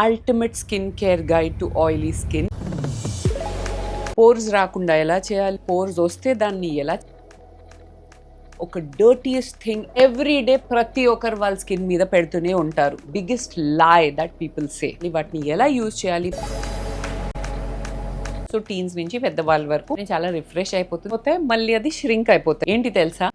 Ultimate skin care guide to oily skin. Pores రాకుండా ఎలా చేయాలి, పోర్స్ వస్తే దాన్ని ఎలా, ఒక డర్టీయెస్ట్ థింగ్ ఎవ్రీ డే ప్రతి ఒక్కరు వాళ్ళ స్కిన్ మీద పెడుతూనే ఉంటారు. బిగ్గెస్ట్ లై దట్ పీపుల్ సే. వాటిని ఎలా యూజ్ చేయాలి? సో టీన్స్ నుంచి పెద్దవాళ్ళ వరకు చాలా రిఫ్రెష్ అయిపోతుంది, మళ్ళీ అది ష్రింక్ అయిపోతుంది. ఏంటి తెలుసా?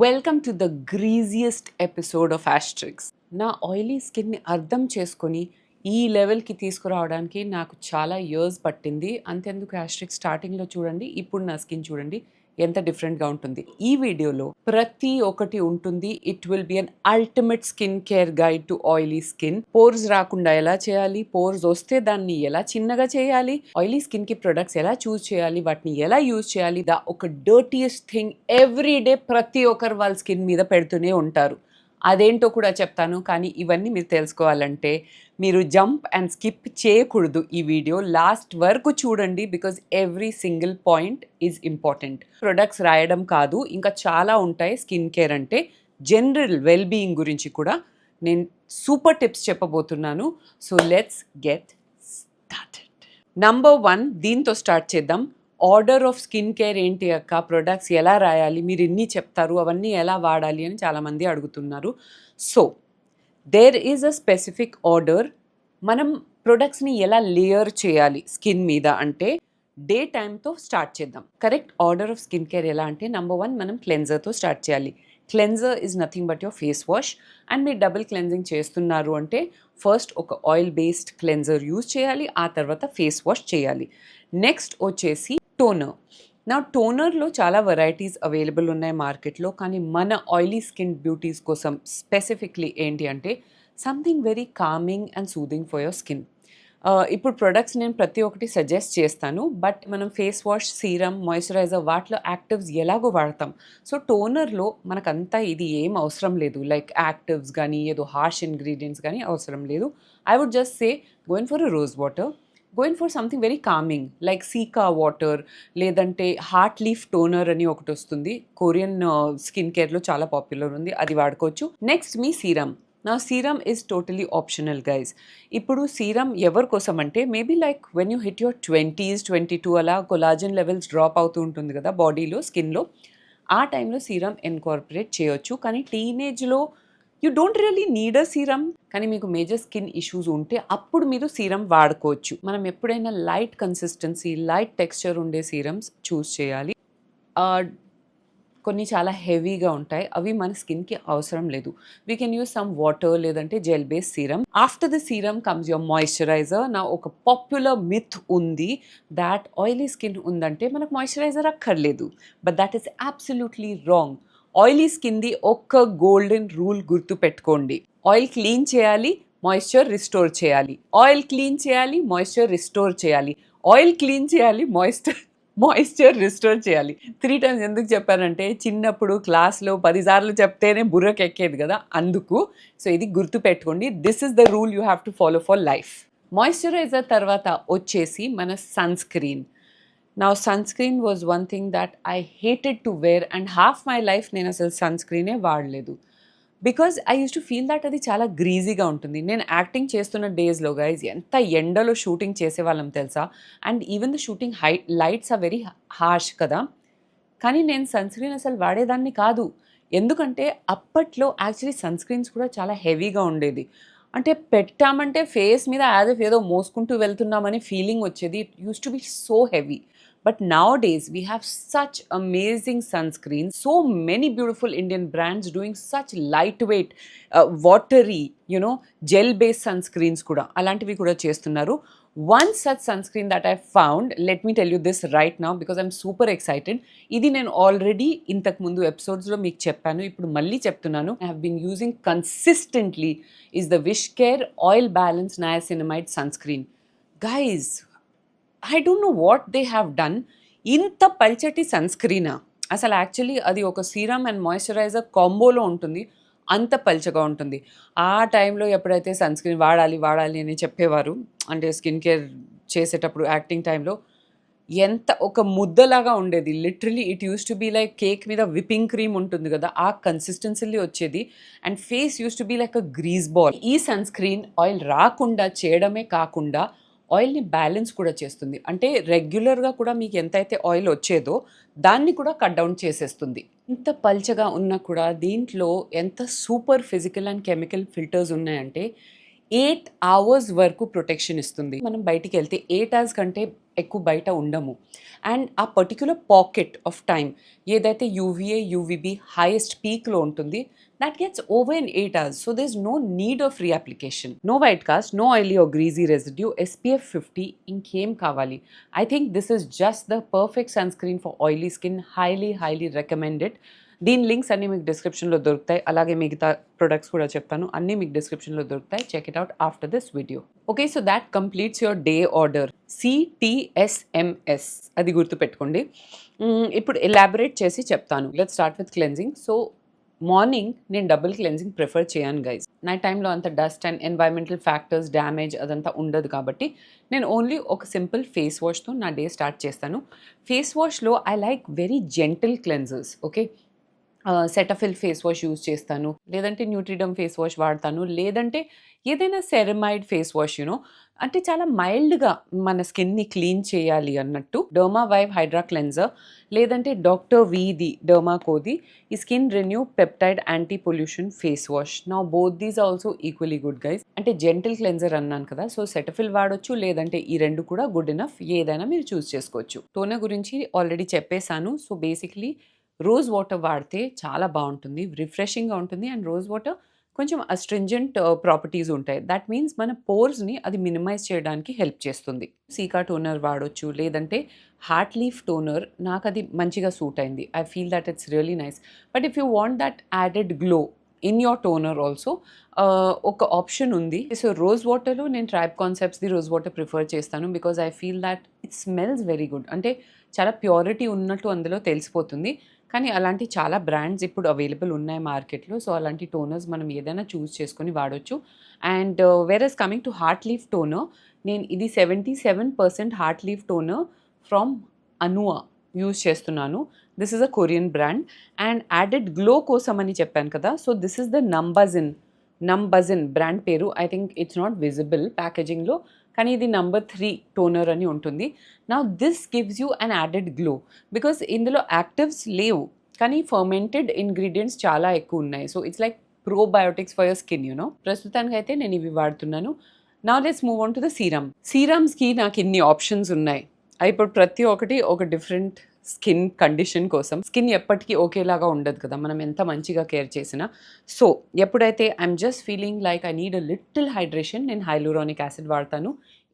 Welcome to the greasiest episode of Astrix. నా ఆయిలీ స్కిన్ని అర్థం చేసుకొని ఈ లెవెల్కి తీసుకురావడానికి నాకు చాలా ఇయర్స్ పట్టింది. అంతెందుకు, ఆస్ట్రిక్స్ స్టార్టింగ్లో చూడండి, ఇప్పుడు నా స్కిన్ చూడండి ఎంత డిఫరెంట్గా ఉంటుంది. ఈ వీడియోలో ప్రతి ఒక్కటి ఉంటుంది. It will be an ultimate skin care guide to oily skin. Pores రాకుండా ఎలా చేయాలి, పోర్స్ వస్తే దాన్ని ఎలా చిన్నగా చేయాలి, ఆయిలీ స్కిన్ కి ప్రొడక్ట్స్ ఎలా చూస్ చేయాలి, వాటిని ఎలా యూజ్ చేయాలి, ఒక డర్టీయెస్ట్ థింగ్ ఎవ్రీ డే ప్రతి ఒక్కరు వాళ్ళ స్కిన్ మీద పెడుతూనే ఉంటారు. అదేంటో కూడా చెప్తాను. కానీ ఇవన్నీ మీరు తెలుసుకోవాలంటే మీరు జంప్ అండ్ స్కిప్ చేయకూడదు. ఈ వీడియో లాస్ట్ వరకు చూడండి, because every single point is important. Products రాయడం కాదు, ఇంకా చాలా ఉంటాయి. స్కిన్ కేర్ అంటే జనరల్ వెల్బీయింగ్ గురించి కూడా నేను సూపర్ టిప్స్ చెప్పబోతున్నాను. So let's get started. Number 1, దీంతో స్టార్ట్ చేద్దాం. ఆర్డర్ ఆఫ్ స్కిన్ కేర్ ఏంటి అక్క, ప్రొడక్ట్స్ ఎలా రాయాలి, మీరు ఎన్ని చెప్తారు, అవన్నీ ఎలా వాడాలి అని చాలామంది అడుగుతున్నారు. So there is a specific order. మనం ప్రొడక్ట్స్ని ఎలా లేయర్ చేయాలి స్కిన్ మీద అంటే డే టైంతో స్టార్ట్ చేద్దాం. Correct order of skin care ఎలా అంటే, నంబర్ 1 మనం క్లెన్జర్తో స్టార్ట్ చేయాలి. Cleanser is nothing but your face wash. And మీరు డబుల్ క్లెన్జింగ్ చేస్తున్నారు అంటే ఫస్ట్ ఒక ఆయిల్ బేస్డ్ క్లెన్జర్ యూజ్ చేయాలి, ఆ తర్వాత ఫేస్ వాష్ చేయాలి. నెక్స్ట్ వచ్చేసి టోనర్. నా టోనర్లో చాలా వెరైటీస్ అవైలబుల్ ఉన్నాయి మార్కెట్లో, కానీ మన ఆయిలీ స్కిన్ బ్యూటీస్ కోసం స్పెసిఫిక్లీ ఏంటి అంటే something very coming and soothing for your skin. ఇప్పుడు ప్రొడక్ట్స్ నేను ప్రతి ఒక్కటి సజెస్ట్ చేస్తాను, బట్ మనం ఫేస్ వాష్, సీరమ్, మాయిశ్చరైజర్ వాటిలో యాక్టివ్స్ ఎలాగో వాడతాం. సో టోనర్లో మనకంతా ఇది ఏం అవసరం లేదు, లైక్ యాక్టివ్స్ కానీ ఏదో హార్ష్ ఇంగ్రీడియంట్స్ కానీ అవసరం లేదు. I would just say going for a rose water, going for something very calming like cica water, లేదంటే హార్ట్ లీఫ్ టోనర్ అని ఒకటి వస్తుంది, కొరియన్ స్కిన్ కేర్లో చాలా పాపులర్ ఉంది, అది వాడుకోవచ్చు. నెక్స్ట్ మీ సీరమ్. నా serum is totally optional guys. ఇప్పుడు సీరమ్ ఎవరి కోసం అంటే maybe like when you hit your 20s, 22 అలా కొలాజన్ లెవెల్స్ డ్రాప్ అవుతూ ఉంటుంది కదా బాడీలో, స్కిన్లో. ఆ టైంలో సీరమ్ ఇన్కార్పొరేట్ చేయొచ్చు. కానీ టీనేజ్లో you don't really need a serum. కానీ మీకు మేజర్ స్కిన్ ఇష్యూస్ ఉంటే అప్పుడు మీరు సీరమ్ వాడుకోవచ్చు. మనం ఎప్పుడైనా లైట్ కన్సిస్టెన్సీ, లైట్ టెక్స్చర్ ఉండే సీరమ్స్ చూస్ చేయాలి. కొన్ని చాలా హెవీగా ఉంటాయి, అవి మన స్కిన్కి అవసరం లేదు. We can use some water లేదంటే gel base serum. After the serum comes your moisturiser. నా ఒక పాపులర్ మిత్ ఉంది దాట్ ఆయిలీ స్కిన్ ఉందంటే మనకు మాయిశ్చరైజర్ అక్కర్లేదు, but that is absolutely wrong. Oily స్కిన్ది ఒక్క గోల్డెన్ రూల్ గుర్తు పెట్టుకోండి. ఆయిల్ క్లీన్ చేయాలి, మాయిశ్చర్ రిస్టోర్ చేయాలి. ఆయిల్ క్లీన్ చేయాలి, మాయిశ్చర్ రిస్టోర్ చేయాలి. ఆయిల్ క్లీన్ చేయాలి, మాయిశ్చర్ రిస్టోర్ చేయాలి. 3 times ఎందుకు చెప్పానంటే చిన్నప్పుడు క్లాస్లో 10 సార్లు చెప్తేనే బుర్రకు ఎక్కేది కదా, అందుకు. సో ఇది గుర్తు పెట్టుకోండి. This is the rule you have to follow for life. Moisturiser తర్వాత వచ్చేసి మన sunscreen. Now sunscreen was one thing that I hated to wear, and half my life నేను అసలు సన్ స్క్రీనే వాడలేదు. Because I use to feel that అది చాలా గ్రీజీగా ఉంటుంది. నేను యాక్టింగ్ చేస్తున్న డేస్లో గైజ్ ఎంత ఎండలో షూటింగ్ చేసేవాళ్ళం తెలుసా. And even the shooting lights are very harsh కదా. కానీ నేను సన్ స్క్రీన్ అసలు వాడేదాన్ని కాదు. ఎందుకంటే అప్పట్లో యాక్చువల్లీ సన్ స్క్రీన్స్ కూడా చాలా హెవీగా ఉండేది. అంటే పెట్టామంటే ఫేస్ మీద యాజ్ ఇఫ్ ఏదో మోసుకుంటూ వెళ్తున్నామని ఫీలింగ్ వచ్చేది. It use to be so heavy. But nowadays we have such amazing sunscreens, so many beautiful Indian brands doing such lightweight, watery, gel based sunscreens kuda alantivi kuda chestunnaru. One such sunscreen that I found, let me tell you this right now because I'm super excited. Idi nenu already intaku mundu episodes lo meeku cheppanu, ippudu malli cheptunnanu. I have been using consistently is the Wishcare Oil Balance Niacinamide sunscreen. Guys, I don't know what they have done. ఇంత పల్చటి sun స్క్రీనా? అసలు actually అది ఒక serum and moisturiser కాంబోలో ఉంటుంది, అంత పల్చగా ఉంటుంది. ఆ టైంలో ఎప్పుడైతే సన్ స్క్రీన్ వాడాలి అని చెప్పేవారు, అంటే స్కిన్ కేర్ చేసేటప్పుడు యాక్టింగ్ టైంలో, ఎంత ఒక ముద్దలాగా ఉండేది. Literally it used to be like cake మీద విప్పింగ్ క్రీమ్ ఉంటుంది గదా! ఆ కన్సిస్టెన్సీలో వచ్చేది. And face used to be like a grease ball. ఈ సన్ స్క్రీన్ ఆయిల్ రాకుండా చేయడమే కాకుండా ఆయిల్‌ని బ్యాలెన్స్ కూడా చేస్తుంది. అంటే రెగ్యులర్‌గా కూడా మీకు ఎంతైతే ఆయిల్ వచ్చేదో దాన్ని కూడా కట్ డౌన్ చేసేస్తుంది. ఇంత పల్చగా ఉన్నా కూడా దీంట్లో ఎంత super physical and chemical filters ఉన్నాయంటే 8 అవర్స్ వరకు ప్రొటెక్షన్ ఇస్తుంది. మనం బయటికెళ్తే 8 అవర్స్ కంటే ఎక్కువ బయట ఉండము. అండ్ ఆ పర్టిక్యులర్ పాకెట్ ఆఫ్ టైమ్ ఏదైతే యూవీఏ, యూవీబీ హైయెస్ట్ పీక్‌లో ఉంటుంది that gets over in 8 hours. So there's no need of reapplication. No white cast, no oily or greasy residue, SPF 50 ఇంకేం కావాలి. I think this is just the perfect sunscreen for oily skin. Highly recommended. దీని links అన్నీ మీకు డిస్క్రిప్షన్లో దొరుకుతాయి. అలాగే మిగతా products కూడా చెప్తాను. అన్నీ మీకు డిస్క్రిప్షన్లో దొరుకుతాయి. Check it out after this video. Okay, so that completes your day order. CTSMS అది గుర్తుపెట్టుకోండి. ఇప్పుడు ఎలాబరేట్ చేసి చెప్తాను. Let's start with cleansing. So morning నేను డబుల్ క్లెన్జింగ్ ప్రిఫర్ చేయను గైస్. నైట్ టైంలో అంత dust and environmental factors damage అదంతా ఉండదు కాబట్టి నేను ఓన్లీ ఒక సింపుల్ ఫేస్ వాష్తో నా డే స్టార్ట్ చేస్తాను. ఫేస్ వాష్లో I like very gentle cleansers. Okay, Cetaphil face wash use చేస్తాను, లేదంటే న్యూట్రిడమ్ ఫేస్ వాష్ వాడతాను, లేదంటే ఏదైనా సెరమైడ్ ఫేస్ వాష్ అంటే చాలా మైల్డ్గా మన స్కిన్ని క్లీన్ చేయాలి అన్నట్టు డర్మా వైవ్ హైడ్రా క్లెన్జర్, లేదంటే డాక్టర్ వీది డర్మాకోది ఈ skin renew peptide anti pollution face wash. నా both these also equally good guys. అంటే జెంటిల్ క్లెన్జర్ అన్నాను కదా, సో సెటఫిల్ వాడొచ్చు, లేదంటే ఈ రెండు కూడా గుడ్ ఇనఫ్. ఏదైనా మీరు చూస్ చేసుకోవచ్చు. టోనర్ గురించి ఆల్రెడీ చెప్పేశాను. సో బేసిక్లీ రోజ్ వాటర్ వాడితే చాలా బాగుంటుంది, రిఫ్రెషింగ్గా ఉంటుంది. అండ్ రోజ్ వాటర్ కొంచెం అస్ట్రింజెంట్ ప్రాపర్టీస్ ఉంటాయి. దట్ మీన్స్ మన పోర్స్ని అది మినిమైజ్ చేయడానికి హెల్ప్ చేస్తుంది. సీకా టోనర్ వాడొచ్చు, లేదంటే హార్ట్ లీఫ్ టోనర్ నాకు అది మంచిగా సూట్ అయింది. I feel that it's really nice. But if you want that added glow in your toner also ఒక ఆప్షన్ ఉంది. సో రోజ్ వాటర్లో నేను ట్రైబ్ కాన్సెప్ట్స్ది రోజ్ వాటర్ ప్రిఫర్ చేస్తాను. Because I feel that it smells very good. అంటే చాలా purity ఉన్నట్టు అందులో తెలిసిపోతుంది. కానీ అలాంటి చాలా బ్రాండ్స్ ఇప్పుడు అవైలబుల్ ఉన్నాయి మార్కెట్లో. సో అలాంటి టోనర్స్ మనం ఏదైనా చూస్ చేసుకొని వాడొచ్చు. And whereas coming to heart leaf toner, నేను ఇది 77% heart leaf toner from Anua use చేస్తున్నాను. This is a Korean brand. And added glow కోసం అని చెప్పాను కదా, so this is the Numbuzin brand పేరు. I think it's not visible ప్యాకేజింగ్లో, కానీ ఇది నంబర్ 3 టోనర్ అని ఉంటుంది. నా this gives you an added glow because ఇందులో యాక్టివ్స్ లేవు, కానీ ఫర్మెంటెడ్ ఇంగ్రీడియంట్స్ చాలా ఎక్కువ ఉన్నాయి. So it's like probiotics for your skin. ప్రస్తుతానికి అయితే నేను ఇవి వాడుతున్నాను. Now let's move on to the సీరమ్స్కి నాకు ఇన్ని ఆప్షన్స్ ఉన్నాయి. ఇప్పుడు ప్రతి ఒక్కటి ఒక డిఫరెంట్ స్కిన్ కండిషన్ కోసం. స్కిన్ ఎప్పటికీ ఒకేలాగా ఉండదు కదా, మనం ఎంత మంచిగా కేర్ చేసినా. సో ఎప్పుడైతే I'm just feeling like I need a little hydration, నేను హైలూరానిక్ యాసిడ్ వాడతాను.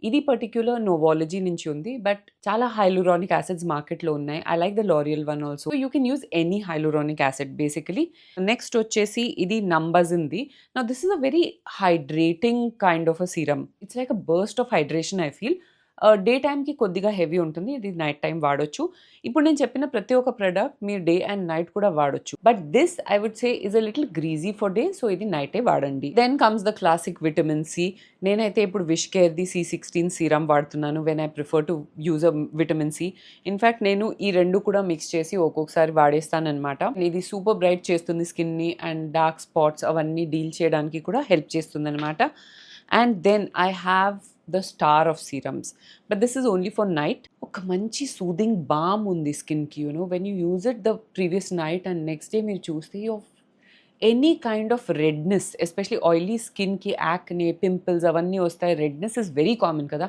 ఇది పర్టిక్యులర్ నోవాలజీ నుంచి ఉంది, బట్ చాలా హైలూరానిక్ యాసిడ్స్ మార్కెట్లో ఉన్నాయి. I like the L'Oréal one also. You can use any hyaluronic acid basically. Next వచ్చేసి ఇది నంబజిన్ది. నా this is a very hydrating kind of a serum. It's like a burst of hydration I feel. Day టైంకి కొద్దిగా heavy ఉంటుంది, ఇది night time వాడొచ్చు. ఇప్పుడు నేను చెప్పిన ప్రతి ఒక్క ప్రోడక్ట్ మీరు డే అండ్ నైట్ కూడా వాడొచ్చు. But this I would say is a little greasy for day, so ఇది నైటే వాడండి. Then comes the classic vitamin C. నేనైతే ఇప్పుడు విష్ కేర్ది C16 సీరమ్ వాడుతున్నాను when I prefer to use a vitamin C. In fact నేను ఈ రెండు కూడా మిక్స్ చేసి ఒక్కొక్కసారి వాడేస్తానమాట. ఇది సూపర్ బ్రైట్ చేస్తుంది స్కిన్ని, అండ్ డార్క్ స్పాట్స్ అవన్నీ డీల్ చేయడానికి కూడా హెల్ప్ చేస్తుంది అనమాట. And then I have the star of serums, but this is only for night. ఒక మంచి సూదింగ్ బామ్ ఉంది స్కిన్కి. When you use it the previous night and next day మీరు చూస్తే any kind of redness, especially oily స్కిన్కి acne, pimples అవన్నీ వస్తాయి. Redness is very common కదా.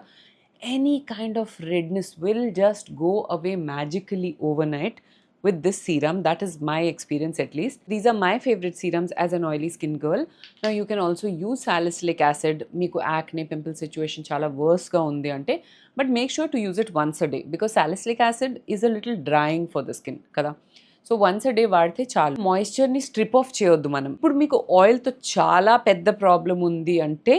Any kind of redness will just go away మ్యాజికలీ over night with this serum. That is my experience at least. These are my favorite serums as an oily skin girl. Now you can also use salicylic acid. Meeku acne pimple situation chala worse ga undi ante, but make sure to use it once a day because salicylic acid is a little drying for the skin kada. So once a day వాడితే చాలు. మాయిశ్చర్ని strip of చేయొద్దు మనం. ఇప్పుడు మీకు ఆయిల్తో చాలా పెద్ద problem ఉంది అంటే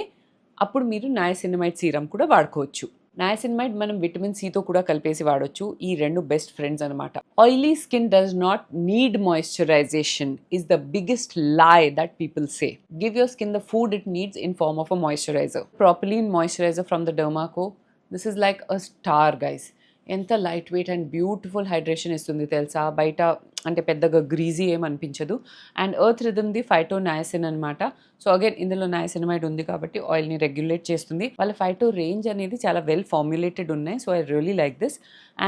అప్పుడు మీరు నయాసినమైడ్ సీరం కూడా వాడుకోవచ్చు. నయాసినమైడ్ మనం విటమిన్ సితో కూడా కలిపేసి వాడొచ్చు. ఈ రెండు బెస్ట్ ఫ్రెండ్స్ అనమాట. Oily skin does not need moisturisation is the biggest lie that people say. Give your skin the food it needs in form of a moisturiser. Properly in moisturiser from the Derma Co. This is like a star guys. ఎంత light weight and beautiful hydration ఇస్తుంది తెలుసా. బయట అంటే పెద్దగా greasy ఏం అనిపించదు. And earth రిథమ్ది phyto niacin అనమాట. సో అగైన్ ఇందులో నయాసినమైడ్ ఉంది కాబట్టి ఆయిల్ని రెగ్యులేట్ చేస్తుంది. వాళ్ళ ఫైటో రేంజ్ అనేది చాలా వెల్ ఫార్ములేటెడ్ ఉన్నాయి. So I really like this.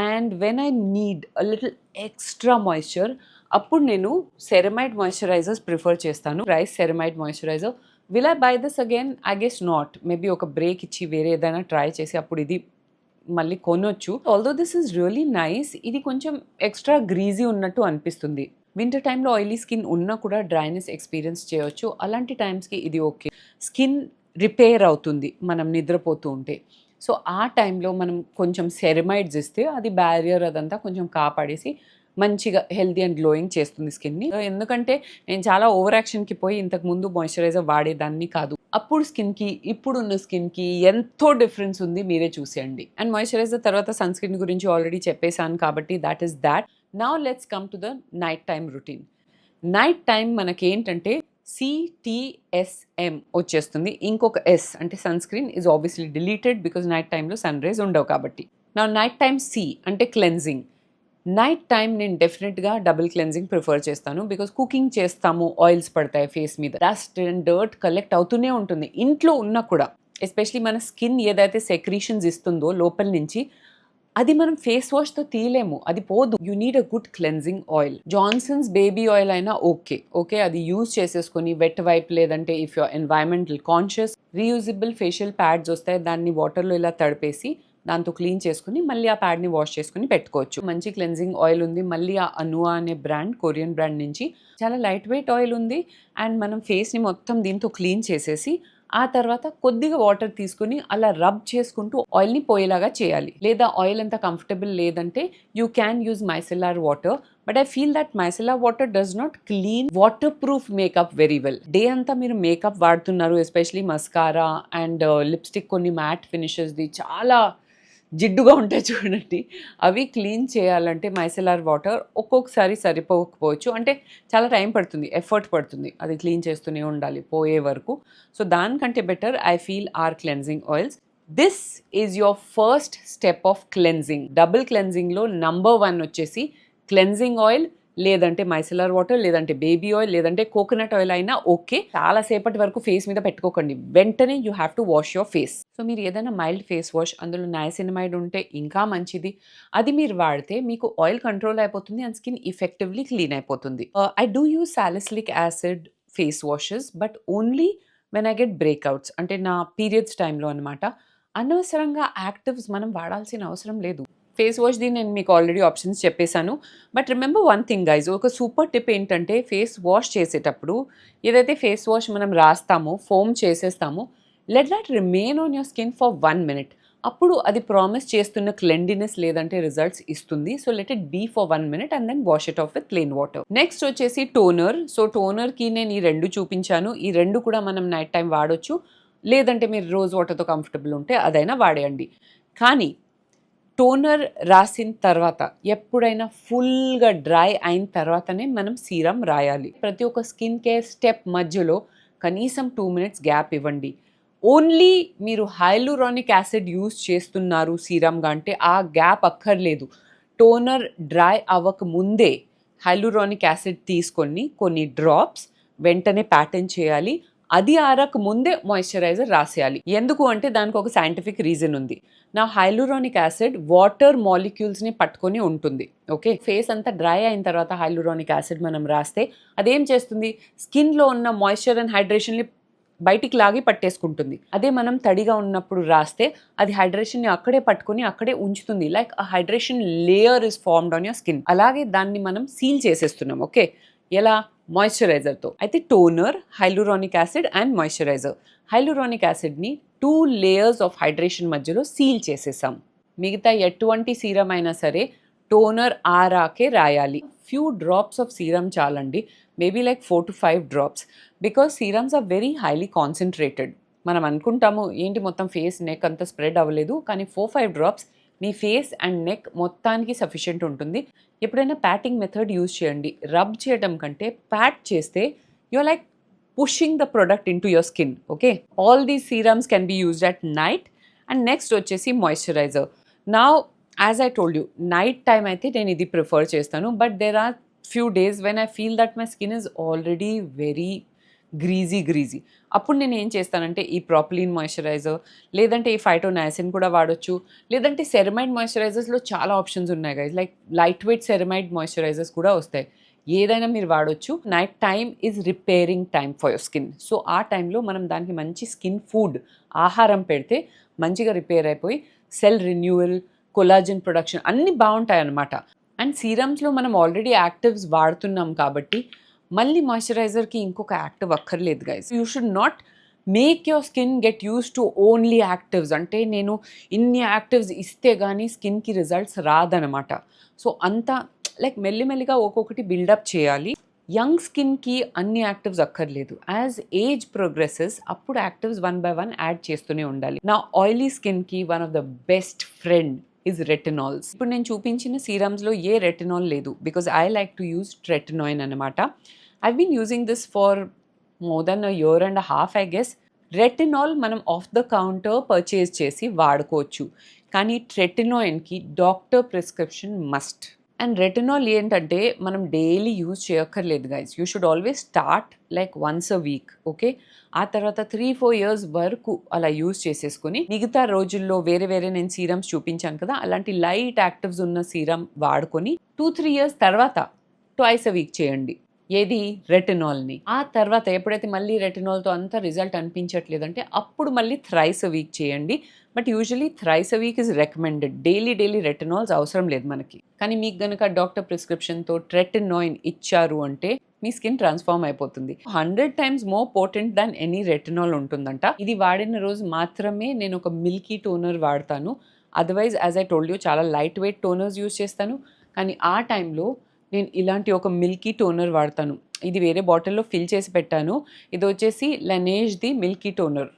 And when I need a little extra moisture, అప్పుడు నేను సెరమైడ్ మాయిశ్చరైజర్స్ ప్రిఫర్ చేస్తాను. Rice ceramide moisturiser. Will I by this again? I guess not. Maybe ఒక break ఇచ్చి వేరే ఏదైనా try చేసి అప్పుడు ఇది మళ్ళీ కొనొచ్చు. Although this is really nice. ఇది కొంచెం ఎక్స్ట్రా గ్రీజీ ఉన్నట్టు అనిపిస్తుంది. వింటర్ టైంలో ఆయిలీ స్కిన్ ఉన్నా కూడా డ్రైనెస్ ఎక్స్పీరియన్స్ చేయవచ్చు. అలాంటి టైమ్స్కి ఇది ఓకే. స్కిన్ రిపేర్ అవుతుంది మనం నిద్రపోతూ ఉంటే. సో ఆ టైంలో మనం కొంచెం సెరమైడ్స్ ఇస్తే అది బ్యారియర్ అదంతా కొంచెం కాపాడేసి మంచిగా హెల్తీ అండ్ గ్లోయింగ్ చేస్తుంది స్కిన్ని. ఎందుకంటే నేను చాలా ఓవర్ యాక్షన్కి పోయి ఇంతకుముందు మాయిశ్చరైజర్ వాడేదాన్ని కాదు. అప్పుడు స్కిన్కి ఇప్పుడున్న స్కిన్కి ఎంతో డిఫరెన్స్ ఉంది, మీరే చూసేయండి. అండ్ మాయిశ్చరైజర్ తర్వాత సన్ స్క్రీన్ గురించి ఆల్రెడీ చెప్పేశాను కాబట్టి that is that. Now let's come to the night time routine. Night time మనకేంటంటే CTSM వచ్చేస్తుంది. ఇంకొక S అంటే sunscreen is obviously deleted because night టైంలో సన్ రేస్ ఉండవు కాబట్టి. నా నైట్ టైం C అంటే క్లెన్జింగ్. నైట్ టైం నేను డెఫినెట్గా డబుల్ క్లెన్జింగ్ ప్రిఫర్ చేస్తాను. బికాజ్ కుకింగ్ చేస్తాము, ఆయిల్స్ పడతాయి ఫేస్ మీద, డస్ట్ అండ్ డర్ట్ కలెక్ట్ అవుతూనే ఉంటుంది ఇంట్లో ఉన్నా కూడా. ఎస్పెషలీ మన స్కిన్ ఏదైతే సెక్రీషన్స్ ఇస్తుందో లోపల నుంచి, అది మనం ఫేస్ వాష్తో తీయలేము, అది పోదు. You need a good cleansing oil. Johnson's baby oil అయినా ఓకే అది యూజ్ చేసేసుకొని వెట్ వైప్, లేదంటే if you're environmental conscious, reusable facial pads వస్తాయి, దాన్ని వాటర్లో ఇలా తడిపేసి దాంతో క్లీన్ చేసుకుని మళ్ళీ ఆ ప్యాడ్ని వాష్ చేసుకుని పెట్టుకోవచ్చు. మంచి క్లెన్జింగ్ ఆయిల్ ఉంది. మళ్ళీ ఆ అనువా అనే బ్రాండ్, కొరియన్ బ్రాండ్ నుంచి చాలా లైట్ వెయిట్ ఆయిల్ ఉంది. అండ్ మనం ఫేస్ని మొత్తం దీంతో క్లీన్ చేసేసి ఆ తర్వాత కొద్దిగా వాటర్ తీసుకుని అలా రబ్ చేసుకుంటూ ఆయిల్ని పోయేలాగా చేయాలి. లేదా ఆయిల్ అంత కంఫర్టబుల్ లేదంటే you can use micellar water. But I feel that micellar water does not clean water proof makeup very well. Day అంతా మీరు మేకప్ వాడుతున్నారు, ఎస్పెషలీ మస్కారా అండ్ లిప్స్టిక్, కొన్ని మ్యాట్ ఫినిషెస్ది చాలా జిడ్డుగా ఉంటాయి చూడండి, అవి క్లీన్ చేయాలంటే మైసెల్లార్ వాటర్ ఒక్కొక్కసారి సరిపోకపోవచ్చు. అంటే చాలా టైం పడుతుంది, ఎఫర్ట్ పడుతుంది, అది క్లీన్ చేస్తూనే ఉండాలి పోయే వరకు. సో దానికంటే better I feel are cleansing oils. This is your first step of cleansing. Double క్లెన్జింగ్లో నంబర్ 1 వచ్చేసి క్లెన్జింగ్ ఆయిల్, లేదంటే మైసెల్లార్ వాటర్, లేదంటే బేబీ ఆయిల్, లేదంటే కోకోనట్ ఆయిల్ అయినా ఓకే. చాలా సేపటి వరకు ఫేస్ మీద పెట్టుకోకండి, వెంటనే you have to wash your face. So మీరు ఏదైనా మైల్డ్ ఫేస్ వాష్, అందులో నయాసినమైడ్ ఉంటే ఇంకా మంచిది, అది మీరు వాడితే మీకు ఆయిల్ కంట్రోల్ అయిపోతుంది అండ్ స్కిన్ ఇఫెక్టివ్లీ క్లీన్ అయిపోతుంది. I do use salicylic acid face washes, but only when I get breakouts, అంటే నా పీరియడ్స్ టైంలో అనమాట. అనవసరంగా యాక్టివ్స్ మనం వాడాల్సిన అవసరం లేదు. ఫేస్ వాష్ది నేను మీకు ఆల్రెడీ ఆప్షన్స్ చెప్పేశాను. But remember one thing guys, ఒక సూపర్ టిప్ ఏంటంటే ఫేస్ వాష్ చేసేటప్పుడు ఏదైతే ఫేస్ వాష్ మనం రాస్తామో, ఫోమ్ చేసేస్తామో, let that remain on your skin for 1 minute. అప్పుడు అది ప్రామిస్ చేస్తున్న క్లెండినెస్ లేదంటే రిజల్ట్స్ ఇస్తుంది. So let it be for 1 minute and then wash it off with plain water. Next వచ్చేసి టోనర్. సో టోనర్కి నేను ఈ 2 చూపించాను. ఈ 2 కూడా మనం నైట్ టైం వాడొచ్చు, లేదంటే మీరు రోజ్ వాటర్తో కంఫర్టబుల్ ఉంటే అదైనా వాడేయండి. కానీ టోనర్ రాసిన తర్వాత ఎప్పుడైనా ఫుల్గా డ్రై అయిన తర్వాతనే మనం సీరం రాయాలి. ప్రతి ఒక్క స్కిన్ కేర్ స్టెప్ మధ్యలో కనీసం 2 minutes గ్యాప్ ఇవ్వండి. ఓన్లీ మీరు హైలూరానిక్ యాసిడ్ యూజ్ చేస్తున్నారు సీరంగా అంటే ఆ గ్యాప్ అక్కర్లేదు. టోనర్ డ్రై అవ్వక ముందే హైలూరానిక్ యాసిడ్ తీసుకొని కొన్ని డ్రాప్స్ వెంటనే ప్యాటర్న్ చేయాలి. అది ఆరక ముందే మాయిశ్చరైజర్ రాసేయాలి. ఎందుకు అంటే దానికి ఒక సైంటిఫిక్ రీజన్ ఉంది. నా హైలూరానిక్ యాసిడ్ వాటర్ మాలిక్యూల్స్ని పట్టుకొని ఉంటుంది. ఓకే, ఫేస్ అంతా డ్రై అయిన తర్వాత హైలూరానిక్ యాసిడ్ మనం రాస్తే అదేం చేస్తుంది, స్కిన్లో ఉన్న మాయిశ్చర్ అండ్ హైడ్రేషన్ని బయటికి లాగి పట్టేసుకుంటుంది. అదే మనం తడిగా ఉన్నప్పుడు రాస్తే అది హైడ్రేషన్ని అక్కడే పట్టుకొని అక్కడే ఉంచుతుంది. Like a hydration layer is formed on your skin. అలాగే దాన్ని మనం సీల్ చేసేస్తున్నాం. ఓకే, ఎలా? మాయిశ్చరైజర్తో. అయితే toner, hyaluronic acid and moisturiser. Hyaluronic యాసిడ్ని 2 layers ఆఫ్ హైడ్రేషన్ మధ్యలో సీల్ చేసేసాం. మిగతా ఎటువంటి సీరం అయినా సరే టోనర్ ఆరాకే రాయాలి. ఫ్యూ డ్రాప్స్ ఆఫ్ సీరం చాలండి, maybe like 4 to 5 drops, because serums are very highly concentrated. మనం అనుకుంటాము ఏంటి మొత్తం ఫేస్ నెక్ అంతా స్ప్రెడ్ అవ్వలేదు, కానీ 4-5 drops మీ ఫేస్ అండ్ నెక్ మొత్తానికి సఫిషియెంట్ ఉంటుంది. ఎప్పుడైనా ప్యాటింగ్ మెథడ్ యూజ్ చేయండి. రబ్ చేయడం కంటే ప్యాట్ చేస్తే you're like pushing the product into your skin. Okay, all these serums can be used at night. And next వచ్చేసి మాయిశ్చరైజర్. నా as I told you night time అయితే నేను ఇది prefer చేస్తాను. But there are few days when I feel that my skin is already very greasy. అప్పుడు నేను ఏం చేస్తానంటే ఈ ప్రాపిలిన్ మాయిశ్చరైజర్, లేదంటే ఈ ఫైటోనయాసిన్ కూడా వాడొచ్చు. లేదంటే సెరమైడ్ మాయిశ్చరైజర్స్లో చాలా ఆప్షన్స్ ఉన్నాయి guys. Like light weight ceramide moisturisers కూడా వస్తాయి. ఏదైనా మీరు వాడొచ్చు. Night time is repairing time for your skin. So ఆ టైంలో మనం దానికి మంచి స్కిన్ ఫుడ్ ఆహారం పెడితే మంచిగా రిపేర్ అయిపోయి సెల్ రిన్యూవల్, కొలాజన్ ప్రొడక్షన్ అన్నీ బాగుంటాయి అన్నమాట. అండ్ సీరమ్స్లో మనం ఆల్రెడీ యాక్టివ్స్ వాడుతున్నాం కాబట్టి మళ్ళీ మాయిశ్చరైజర్కి ఇంకొక యాక్టివ్ అక్కర్లేదు guys. You should not make your skin get use to only actives. అంటే నేను ఇన్ని యాక్టివ్స్ ఇస్తే కానీ స్కిన్కి రిజల్ట్స్ రాదనమాట. సో అంతా లైక్ మెల్లిమెల్లిగా ఒక్కొక్కటి బిల్డప్ చేయాలి. యంగ్ స్కిన్కి అన్ని యాక్టివ్స్ అక్కర్లేదు. యాజ్ ఏజ్ ప్రోగ్రెసెస్ అప్పుడు యాక్టివ్స్ 1 by 1 యాడ్ చేస్తూనే ఉండాలి. నా ఆయిలీ స్కిన్కి one of the best friend is retinols. ఇప్పుడు నేను చూపించిన సీరమ్స్లో ఏ రెటినాల్ లేదు, because I like to use tretinoin అనమాట. I've been using this for more than a year and half I guess. Retinol మనం ఆఫ్ ద కౌంటర్ పర్చేజ్ చేసి వాడుకోవచ్చు, కానీ ట్రెటినాయిన్కి doctor prescription must. And retinol ఏంటంటే మనం డైలీ యూజ్ చేయక్కర్లేదు guys. You should always start like once a week, okay? ఆ తర్వాత 3-4 years వరకు అలా యూజ్ చేసేసుకుని మిగతా రోజుల్లో వేరే నేను సీరమ్స్ చూపించాను కదా, అలాంటి లైట్ యాక్టివ్స్ ఉన్న సీరమ్ వాడుకొని 2-3 years తర్వాత ట్వైస్ అ వీక్ చేయండి. ఏది? రెటినాల్ని. ఆ తర్వాత ఎప్పుడైతే మళ్ళీ రెటినాల్తో అంత రిజల్ట్ అనిపించట్లేదంటే అప్పుడు మళ్ళీ థ్రైస్ అ వీక్ చేయండి. But usually thrice a week is recommended. Daily రెటినాల్స్ అవసరం లేదు మనకి. కానీ మీకు గనక డాక్టర్ ప్రిస్క్రిప్షన్తో ట్రెటినాయిన్ ఇచ్చారు అంటే మీ స్కిన్ ట్రాన్స్ఫార్మ్ అయిపోతుంది. 100 times more potent than any retinol ఉంటుందంట. ఇది వాడిన రోజు మాత్రమే నేను ఒక మిల్కీ టోనర్ వాడతాను. Otherwise as I told you చాలా లైట్ వెయిట్ టోనర్స్ యూజ్ చేస్తాను. కానీ ఆ టైంలో నేను ఇలాంటి ఒక మిల్కీ టోనర్ వాడతాను. ఇది వేరే బాటిల్లో ఫిల్ చేసి పెట్టాను. ఇది వచ్చేసి లెనేజ్ది milky toner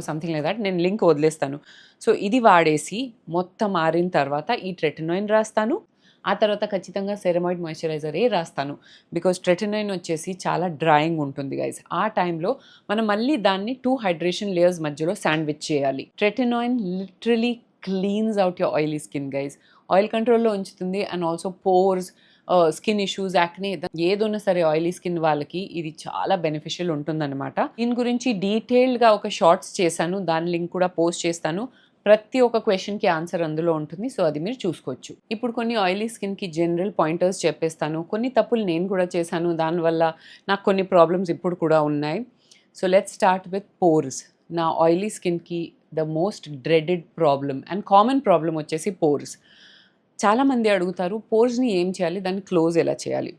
something like that. నేను లింక్ వదిలేస్తాను. సో ఇది వాడేసి మొత్తం ఆరిన తర్వాత ఈ ట్రెటినాయిన్ రాస్తాను. ఆ తర్వాత ఖచ్చితంగా సెరమైడ్ మాయిశ్చరైజరే రాస్తాను. బికాజ్ ట్రెటినాయిన్ వచ్చేసి చాలా డ్రాయింగ్ ఉంటుంది గైస్. ఆ టైంలో మనం మళ్ళీ దాన్ని 2 hydration layers మధ్యలో శాండ్విచ్ చేయాలి. Tretinoin literally cleans out your oily skin guys. Oil కంట్రోల్లో ఉంచుతుంది and also pores, skin issues, acne ఏదున్నా సరే ఆయిలీ స్కిన్ వాళ్ళకి ఇది చాలా బెనిఫిషియల్ ఉంటుందన్నమాట. దీని గురించి డీటెయిల్డ్గా ఒక షార్ట్స్ చేశాను, దాని లింక్ కూడా పోస్ట్ చేస్తాను. ప్రతి ఒక్క క్వశ్చన్కి ఆన్సర్ అందులో ఉంటుంది. సో అది మీరు చూసుకోవచ్చు. ఇప్పుడు కొన్ని ఆయిలీ స్కిన్కి జనరల్ పాయింటర్స్ చెప్పేస్తాను. కొన్ని తప్పులు నేను కూడా చేశాను, దానివల్ల నాకు కొన్ని ప్రాబ్లమ్స్ ఇప్పుడు కూడా ఉన్నాయి. So let's start with pores. నా ఆయిలీ స్కిన్కి the most dreaded problem and common problem వచ్చేసి పోర్స్. చాలామంది అడుగుతారు పోర్స్ని ఏం చేయాలి, దాన్ని క్లోజ్ ఎలా చేయాలి.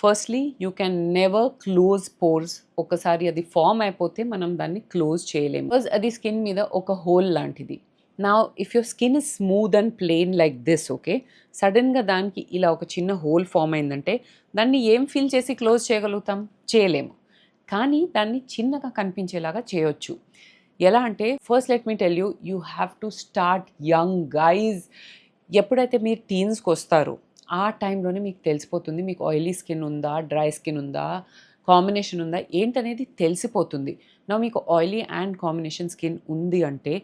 Firstly you can never close pores. ఒకసారి అది ఫామ్ అయిపోతే మనం దాన్ని క్లోజ్ చేయలేము. బికాజ్ అది స్కిన్ మీద ఒక హోల్ లాంటిది. నా if your skin is smooth and plain like this, okay, సడన్గా దానికి ఇలా ఒక చిన్న హోల్ ఫామ్ అయిందంటే దాన్ని ఏం ఫీల్ చేసి క్లోజ్ చేయగలుగుతాం? చేయలేము. కానీ దాన్ని చిన్నగా కనిపించేలాగా చేయొచ్చు. ఎలా అంటే first let me tell you, you have to start young guys. ఎప్పుడైతే మీరు టీన్స్కి వస్తారో ఆ టైంలోనే మీకు తెలిసిపోతుంది మీకు ఆయిలీ స్కిన్ ఉందా, డ్రై స్కిన్ ఉందా, కాంబినేషన్ ఉందా ఏంటనేది తెలిసిపోతుంది. నా మీకు ఆయిలీ అండ్ కాంబినేషన్ స్కిన్ ఉంది అంటే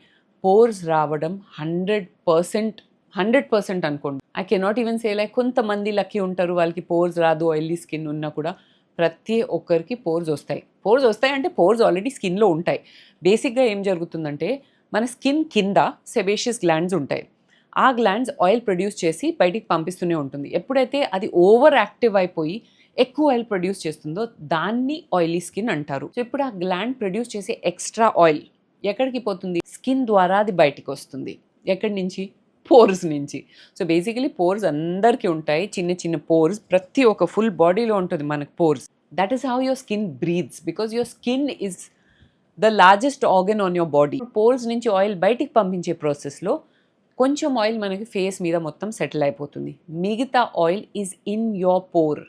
పోర్స్ రావడం 100% అనుకోండి. I cannot even say like కొంతమంది లక్కీ ఉంటారు వాళ్ళకి పోర్స్ రాదు, ఆయిలీ స్కిన్ ఉన్నా కూడా. ప్రతి ఒక్కరికి పోర్స్ వస్తాయి. పోర్స్ వస్తాయి అంటే పోర్స్ ఆల్రెడీ స్కిన్లో ఉంటాయి. బేసిక్గా ఏం జరుగుతుందంటే మన స్కిన్ కింద సెబేషియస్ గ్లాండ్స్ ఉంటాయి. ఆ గ్లాండ్స్ ఆయిల్ ప్రొడ్యూస్ చేసి బయటికి పంపిస్తూనే ఉంటుంది. ఎప్పుడైతే అది ఓవర్ యాక్టివ్ అయిపోయి ఎక్కువ ఆయిల్ ప్రొడ్యూస్ చేస్తుందో దాన్ని ఆయిలీ స్కిన్ అంటారు. సో ఇప్పుడు ఆ గ్లాండ్ ప్రొడ్యూస్ చేసే ఎక్స్ట్రా ఆయిల్ ఎక్కడికి పోతుంది? స్కిన్ ద్వారా అది బయటికి వస్తుంది. ఎక్కడి నుంచి? పోర్స్ నుంచి. సో బేసికలీ పోర్స్ అందరికీ ఉంటాయి, చిన్న పోర్స్. ప్రతి ఒక్క ఫుల్ బాడీలో ఉంటుంది మనకు pores. That is how your skin breathes, because your skin is the largest organ on your body. Pores నుంచి ఆయిల్ బయటికి పంపించే ప్రాసెస్లో కొంచెం ఆయిల్ మనకి ఫేస్ మీద మొత్తం సెటిల్ అయిపోతుంది. మిగతా oil is in your pore.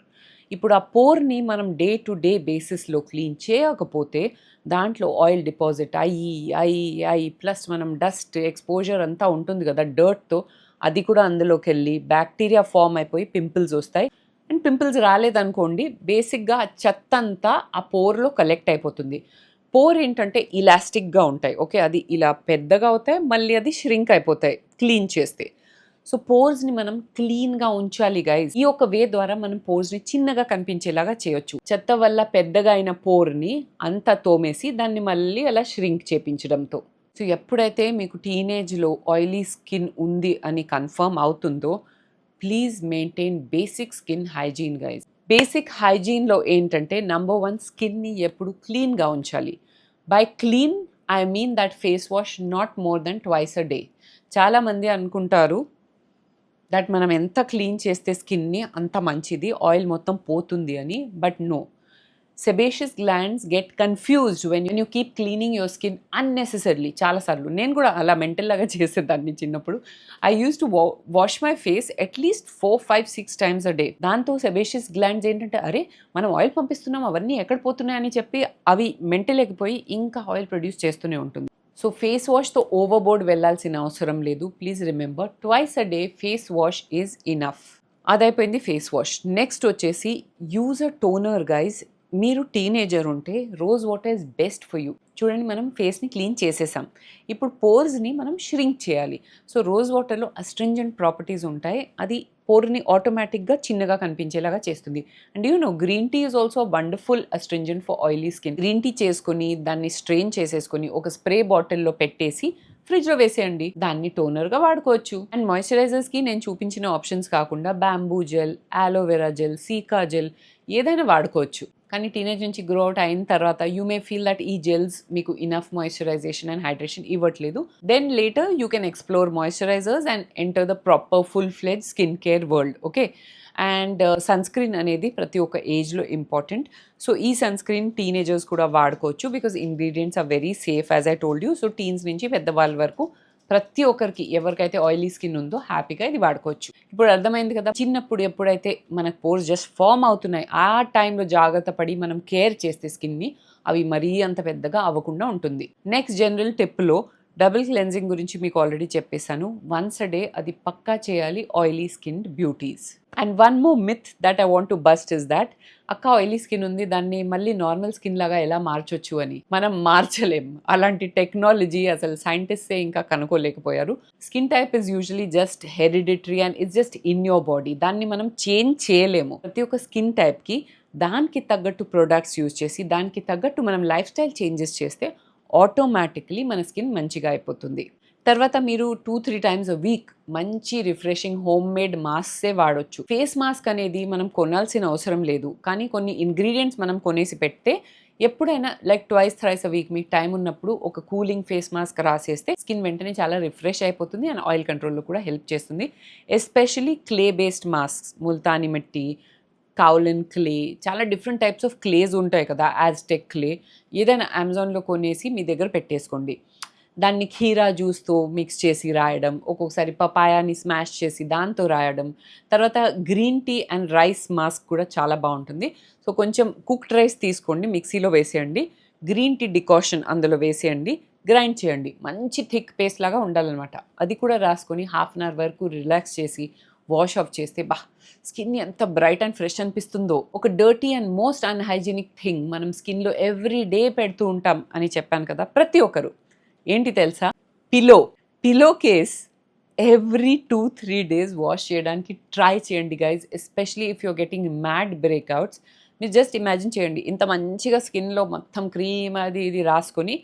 ఇప్పుడు ఆ పోర్ని మనం డే టు డే బేసిస్లో క్లీన్ చేయకపోతే దాంట్లో ఆయిల్ డిపాజిట్ అయ్యి ప్లస్ మనం డస్ట్ ఎక్స్పోజర్ అంతా ఉంటుంది కదా డర్ట్తో, అది కూడా అందులోకి వెళ్ళి బ్యాక్టీరియా ఫామ్ అయిపోయి పింపుల్స్ వస్తాయి. అండ్ పింపుల్స్ రాలేదనుకోండి, బేసిక్గా ఆ చెత్త అంతా ఆ పోర్లో కలెక్ట్ అయిపోతుంది. పోర్ ఏంటంటే ఇలాస్టిక్గా ఉంటాయి, ఓకే, అది ఇలా పెద్దగా అవుతాయి, మళ్ళీ అది ష్రింక్ అయిపోతాయి క్లీన్ చేస్తే. సో పోర్స్ ని మనం క్లీన్ గా ఉంచాలి గైస్. ఈ ఒక వే ద్వారా మనం పోర్స్ ని చిన్నగా కనిపించేలాగా చేయొచ్చు. చెత్త వల్ల పెద్దగా అయిన పోర్ ని అంతా తోమేసి దాన్ని మళ్ళీ అలా ష్రింక్ చేపించడంతో. సో ఎప్పుడైతే మీకు టీనేజ్లో ఆయిలీ స్కిన్ ఉంది అని కన్ఫర్మ్ అవుతుందో please maintain basic skin hygiene guys. Basic హైజీన్లో ఏంటంటే నంబర్ 1 స్కిన్ని ఎప్పుడు క్లీన్గా ఉంచాలి. By clean I mean that face wash not more than twice a day. చాలామంది అనుకుంటారు దట్ మనం ఎంత క్లీన్ చేస్తే స్కిన్ని అంత మంచిది, ఆయిల్ మొత్తం పోతుంది అని. But no, sebaceous glands get confused when you keep cleaning your skin unnecessarily. చాలాసార్లు నేను కూడా అలా మెంటల్ లాగా చేసేదాన్ని చిన్నప్పుడు. I use to wash my face at least 4, 5, 6 times a day. దాంతో సెబేషియస్ గ్లాండ్స్ ఏంటంటే అరే మనం ఆయిల్ పంపిస్తున్నాం అవన్నీ ఎక్కడ పోతున్నాయి అని చెప్పి అవి మెంటల్ ఎక్కిపోయి ఇంకా ఆయిల్ ప్రొడ్యూస్ చేస్తూనే ఉంటుంది. సో ఫేస్ వాష్తో ఓవర్బోర్డ్ వెళ్ళాల్సిన అవసరం లేదు. Please remember twice a day face wash is enough. అదైపోయింది ఫేస్ వాష్. నెక్స్ట్ వచ్చేసి యూజ్ అ టోనర్ గైజ్. మీరు టీనేజర్ ఉంటే rose water is best for you. చూడండి మనం ఫేస్ని క్లీన్ చేసేసాం, ఇప్పుడు పోర్స్ని మనం ష్రింక్ చేయాలి. సో రోజ్ వాటర్లో అస్ట్రింజెంట్ ప్రాపర్టీస్ ఉంటాయి, అది పోర్ని ఆటోమేటిక్గా చిన్నగా కనిపించేలాగా చేస్తుంది. And green tea is also wonderful astringent for oily skin. Green tea చేసుకొని దాన్ని స్ట్రెయిన్ చేసేసుకొని ఒక స్ప్రే బాటిల్లో పెట్టేసి ఫ్రిడ్జ్లో వేసేయండి, దాన్ని టోనర్గా వాడుకోవచ్చు. అండ్ మాయిశ్చరైజర్స్కి నేను చూపించిన ఆప్షన్స్ కాకుండా bamboo gel, aloe vera gel, cica gel ఏదైనా వాడుకోవచ్చు. కానీ టీనేజ్ నుంచి గ్రో అవుట్ అయిన తర్వాత యూ మే ఫీల్ దట్ ఈ జెల్స్ మీకు ఇనఫ్ మాయిశ్చరైజేషన్ అండ్ హైడ్రేషన్ ఇవ్వట్లేదు. Then later you can explore moisturisers and enter the proper full fledged skin care world. Okay, and sunscreen అనేది ప్రతి ఒక్క ఏజ్లో ఇంపార్టెంట్. సో ఈ సన్ స్క్రీన్ టీనేజర్స్ కూడా వాడుకోవచ్చు because ingredients are very safe as I told you. So teens నుంచి పెద్దవాళ్ళ వరకు ప్రతి ఒక్కరికి ఎవరికైతే ఆయిలీ స్కిన్ ఉందో హ్యాపీగా ఇది వాడుకోవచ్చు. ఇప్పుడు అర్థమైంది కదా, చిన్నప్పుడు ఎప్పుడైతే మనకు పోర్స్ జస్ట్ ఫామ్ అవుతున్నాయి ఆ టైంలో జాగ్రత్త పడి మనం కేర్ చేస్తే స్కిన్ని అవి మరీ అంత పెద్దగా అవ్వకుండా ఉంటుంది. నెక్స్ట్ జనరల్ టిప్లో డబుల్ క్లెన్జింగ్ గురించి మీకు ఆల్రెడీ చెప్పేశాను. వన్స్ అ డే అది పక్కా చేయాలి oily skin beauties. And one more myth that I want to bust is that అక్క ఆయిలీ స్కిన్ ఉంది దాన్ని మళ్ళీ నార్మల్ స్కిన్ లాగా ఎలా మార్చొచ్చు అని. మనం మార్చలేం, అలాంటి టెక్నాలజీ అసలు సైంటిస్టే ఇంకా కనుక్కోలేకపోయారు. Skin type is usually just hereditary and it's just in your body, దాన్ని మనం చేంజ్ చేయలేము. ప్రతి ఒక్క స్కిన్ టైప్కి దానికి తగ్గట్టు ప్రొడక్ట్స్ యూజ్ చేసి దానికి తగ్గట్టు మనం లైఫ్ స్టైల్ చేంజెస్ చేస్తే ఆటోమేటిక్లీ మన స్కిన్ మంచిగా అయిపోతుంది. తర్వాత మీరు 2-3 టైమ్స్ అ వీక్ మంచి రిఫ్రెషింగ్ హోమ్ మేడ్ మాస్క్సే వాడొచ్చు. ఫేస్ మాస్క్ అనేది మనం కొనాల్సిన అవసరం లేదు, కానీ కొన్ని ఇంగ్రీడియంట్స్ మనం కొనేసి పెడితే ఎప్పుడైనా లైక్ ట్వైస్ థ్రైస్ అ వీక్ మీకు టైం ఉన్నప్పుడు ఒక కూలింగ్ ఫేస్ మాస్క్ రాసేస్తే స్కిన్ వెంటనే చాలా రిఫ్రెష్ అయిపోతుంది అండ్ ఆయిల్ కంట్రోల్లో కూడా హెల్ప్ చేస్తుంది. Especially clay based masks, Multani mitti, kaolin clay, చాలా డిఫరెంట్ టైప్స్ ఆఫ్ క్లేస్ ఉంటాయి కదా, యాజ్టెక్ క్లే, ఏదైనా అమెజాన్లో కొనేసి మీ దగ్గర పెట్టేసుకోండి. దాన్ని ఖీరా జ్యూస్తో మిక్స్ చేసి రాయడం, ఒక్కొక్కసారి పపాయాని స్మాష్ చేసి దాంతో రాయడం. తర్వాత green tea and rice mask కూడా చాలా బాగుంటుంది. సో కొంచెం కుక్డ్ రైస్ తీసుకోండి, మిక్సీలో వేసేయండి, గ్రీన్ టీ డికాషన్ అందులో వేసేయండి, గ్రైండ్ చేయండి, మంచి థిక్ పేస్ట్ లాగా ఉండాలన్నమాట. అది కూడా రాసుకొని హాఫ్ అన్ అవర్ వరకు రిలాక్స్ చేసి వాష్ ఆఫ్ చేస్తే స్కిన్ ఎంత బ్రైట్ అండ్ ఫ్రెష్ అనిపిస్తుందో. ఒక dirty and most unhygienic thing మనం స్కిన్లో ఎవ్రీ డే పెడుతూ ఉంటాం అని చెప్పాను కదా ప్రతి ఒక్కరు, ఏంటి తెలుసా? పిలో కేస్ ఎవ్రీ 2-3 డేస్ వాష్ చేయడానికి ట్రై చేయండి guys. Especially if you're getting mad breakouts. మీరు జస్ట్ ఇమాజిన్ చేయండి, ఇంత మంచిగా స్కిన్లో మొత్తం క్రీమ్ అది ఇది రాసుకొని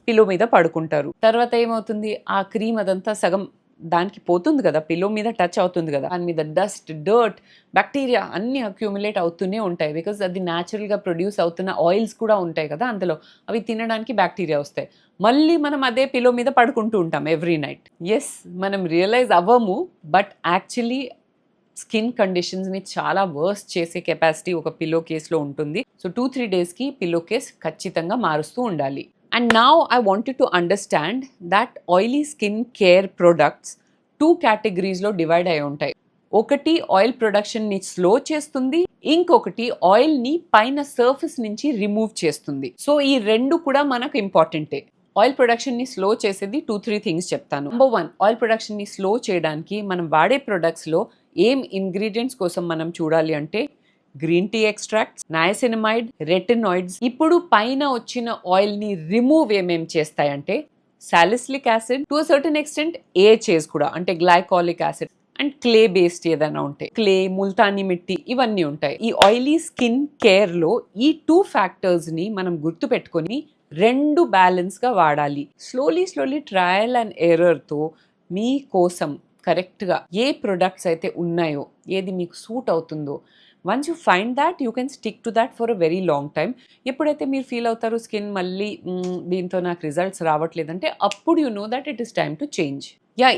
పిలో మీద పడుకుంటారు. తర్వాత ఏమవుతుంది, ఆ క్రీమ్ అదంతా సగం దానికి పోతుంది కదా, పిల్లో మీద టచ్ అవుతుంది కదా, దాని మీద డస్ట్, డర్ట్, బ్యాక్టీరియా అన్నీ అక్యూములేట్ అవుతూనే ఉంటాయి. బికాజ్ అది న్యాచురల్గా ప్రొడ్యూస్ అవుతున్న ఆయిల్స్ కూడా ఉంటాయి కదా అందులో, అవి తినడానికి బ్యాక్టీరియా వస్తాయి. మళ్ళీ మనం అదే పిల్లో మీద పడుకుంటూ ఉంటాం ఎవ్రీ నైట్. ఎస్, మనం రియలైజ్ అవ్వము, బట్ యాక్చువల్లీ స్కిన్ కండిషన్స్ని చాలా వర్స్ చేసే కెపాసిటీ ఒక పిల్లో కేస్లో ఉంటుంది. సో 2-3 డేస్కి పిల్లో కేస్ ఖచ్చితంగా మారుస్తూ ఉండాలి. And now I want you to understand that oily skin care products 2 categoriesలో divide అయి ఉంటాయి. ఒకటి ఆయిల్ ప్రొడక్షన్ని స్లో చేస్తుంది, ఇంకొకటి ఆయిల్ని పైన సర్ఫేస్ నుంచి రిమూవ్ చేస్తుంది. సో ఈ రెండు కూడా మనకు ఇంపార్టెంటే. ఆయిల్ ప్రొడక్షన్ని స్లో చేసేది 2-3 థింగ్స్ చెప్తాను. నెంబర్ 1, ఆయిల్ ప్రొడక్షన్ని స్లో చేయడానికి మనం వాడే ప్రొడక్ట్స్లో ఏం ఇంగ్రీడియంట్స్ కోసం మనం చూడాలి అంటే green tea extracts, niacinamide, retinoids. ఇప్పుడు పైన వచ్చిన ఆయిల్ని రిమూవ్ ఏమేం చేస్తాయంటే salicylic acid, to a certain extent AHAs కూడా, అంటే glycolic acid, and clay based ఏదైనా ఉంటాయి, క్లే, ముల్తానీ మిట్టి, ఇవన్నీ ఉంటాయి. ఈ ఆయిలీ స్కిన్ కేర్లో ఈ 2 ఫ్యాక్టర్స్ని మనం గుర్తుపెట్టుకొని 2 బ్యాలెన్స్గా వాడాలి. స్లోలీ ట్రయల్ అండ్ ఎర్రర్తో మీకోసం కరెక్ట్గా ఏ ప్రొడక్ట్స్ అయితే ఉన్నాయో, ఏది మీకు సూట్ అవుతుందో, once you find that you can stick to that for a very long time. ఎప్పుడైతే మీరు ఫీల్ అవుతారో స్కిన్ మళ్ళీ దీంతో నాకు రిజల్ట్స్ రావట్లేదంటే అప్పుడు you know that it is time to change.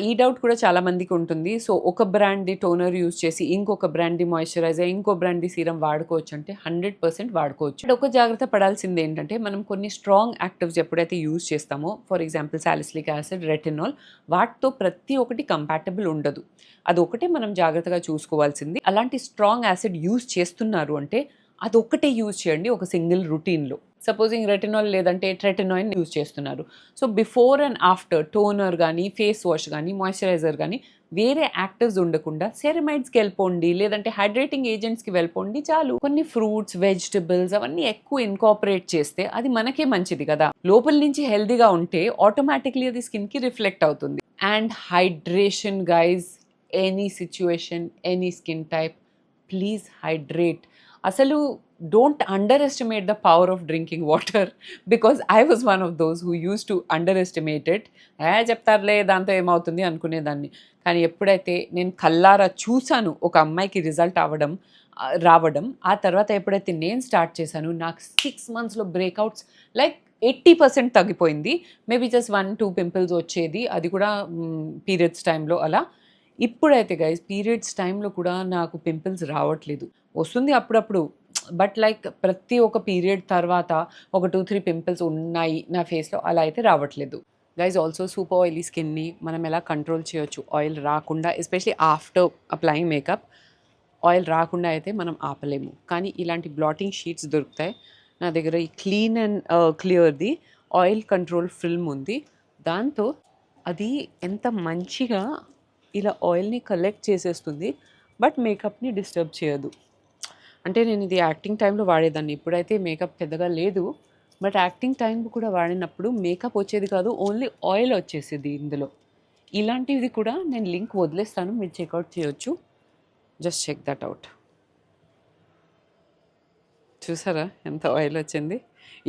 ఈ డౌట్ కూడా చాలా మందికి ఉంటుంది. సో ఒక బ్రాండ్ది టోనర్ యూజ్ చేసి ఇంకొక బ్రాండ్ది మాయిశ్చరైజర్, ఇంకో బ్రాండ్ది సీరం వాడుకోవచ్చు అంటే 100% వాడుకోవచ్చు. బట్ ఒక జాగ్రత్త పడాల్సింది ఏంటంటే, మనం కొన్ని స్ట్రాంగ్ యాక్టివ్స్ ఎప్పుడైతే యూజ్ చేస్తామో, for example salicylic acid, retinol, వాటితో ప్రతి ఒక్కటి కంపాటబుల్ ఉండదు. అది ఒకటే మనం జాగ్రత్తగా చూసుకోవాల్సింది. అలాంటి స్ట్రాంగ్ యాసిడ్ యూజ్ చేస్తున్నారు అంటే అదొక్కటే యూజ్ చేయండి ఒక సింగిల్ రొటీన్లో. సపోజింగ్ రెటినాల్ లేదంటే ట్రెటినాయిన్ యూజ్ చేస్తున్నారు. So before and after toner కానీ, ఫేస్ వాష్ కానీ, మాయిశ్చరైజర్ కానీ వేరే యాక్టివ్స్ ఉండకుండా సెరమైడ్స్కి వెళ్ళిపోండి, లేదంటే హైడ్రేటింగ్ ఏజెంట్స్కి వెళ్ళిపోండి చాలు. కొన్ని ఫ్రూట్స్, వెజిటబుల్స్ అవన్నీ ఎక్కువ ఇన్కాపరేట్ చేస్తే అది మనకే మంచిది కదా. లోపల నుంచి హెల్దీగా ఉంటే ఆటోమేటిక్లీ అది స్కిన్కి రిఫ్లెక్ట్ అవుతుంది. And hydration guys, any situation, any skin type, please hydrate. అసలు don't underestimate the power of drinking water, because I was one of those who use to underestimate it. చెప్తారులే దాంతో ఏమవుతుంది అనుకునేదాన్ని. కానీ ఎప్పుడైతే నేను కల్లారా చూశాను ఒక అమ్మాయికి రిజల్ట్ రావడం, ఆ తర్వాత ఎప్పుడైతే నేను స్టార్ట్ చేశాను, నాకు 6 monthsలో బ్రేక్అవుట్స్ లైక్ 80% తగ్గిపోయింది. మేబీ జస్ట్ 1-2 పింపుల్స్ వచ్చేది, అది కూడా పీరియడ్స్ టైంలో అలా. ఇప్పుడైతే గైస్ పీరియడ్స్ టైంలో కూడా నాకు పింపుల్స్ రావట్లేదు. వస్తుంది అప్పుడప్పుడు, బట్ లైక్ ప్రతి ఒక్క పీరియడ్ తర్వాత ఒక 2-3 పింపుల్స్ ఉన్నాయి నా ఫేస్లో, అలా అయితే రావట్లేదు. గైజ్ ఆల్సో సూపర్ ఆయిలీ స్కిన్ని మనం ఎలా కంట్రోల్ చేయొచ్చు ఆయిల్ రాకుండా, especially after applying makeup. Oil రాకుండా అయితే మనం ఆపలేము, కానీ ఇలాంటి బ్లాటింగ్ షీట్స్ దొరుకుతాయి. నా దగ్గర ఈ క్లీన్ అండ్ క్లియర్ది ఆయిల్ కంట్రోల్ ఫిల్మ్ ఉంది. దాంతో అది ఎంత మంచిగా ఇలా ఆయిల్ని కలెక్ట్ చేసేస్తుంది, బట్ మేకప్ని డిస్టర్బ్ చేయదు. అంటే నేను ఇది యాక్టింగ్ టైంలో వాడేదాన్ని, ఇప్పుడైతే మేకప్ పెద్దగా లేదు, బట్ యాక్టింగ్ టైం కూడా వాడినప్పుడు మేకప్ వచ్చేది కాదు, ఓన్లీ ఆయిల్ వచ్చేసేది ఇందులో. ఇలాంటిది కూడా నేను లింక్ వదిలేస్తాను, మీరు చెక్అవుట్ చేయొచ్చు. Just check that out. చూసారా ఎంత ఆయిల్ వచ్చింది?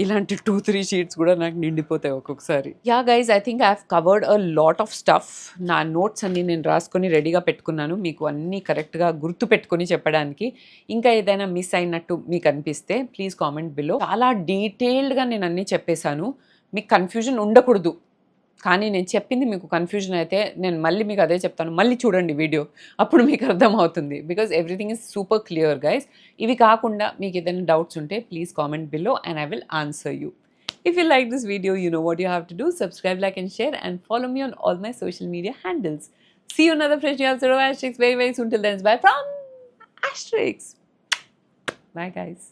ఇలాంటి 2-3 షీట్స్ కూడా నాకు నిండిపోతాయి ఒక్కొక్కసారి. Guys, I think I have covered a lot of stuff. నా నోట్స్ అన్నీ నేను రాసుకొని రెడీగా పెట్టుకున్నాను, మీకు అన్నీ కరెక్ట్గా గుర్తు పెట్టుకొని చెప్పడానికి. ఇంకా ఏదైనా మిస్ అయినట్టు మీకు అనిపిస్తే ప్లీజ్ కామెంట్ బిలో. చాలా డీటెయిల్డ్గా నేను అన్నీ చెప్పేశాను, మీకు కన్ఫ్యూజన్ ఉండకూడదు. కానీ నేను చెప్పింది మీకు కన్ఫ్యూజన్ అయితే నేను మళ్ళీ మీకు అదే చెప్తాను, మళ్ళీ చూడండి వీడియో, అప్పుడు మీకు అర్థమవుతుంది. Because everything is super clear guys. ఇవి కాకుండా మీకు ఏదైనా డౌట్స్ ఉంటే please comment below and I will answer you. If you like this video, you know what you have to do. Subscribe, like and share, and follow me on all my social media handles. See you another fresh episode of Asterix very soon. Till then, bye from Asterix. Bye guys.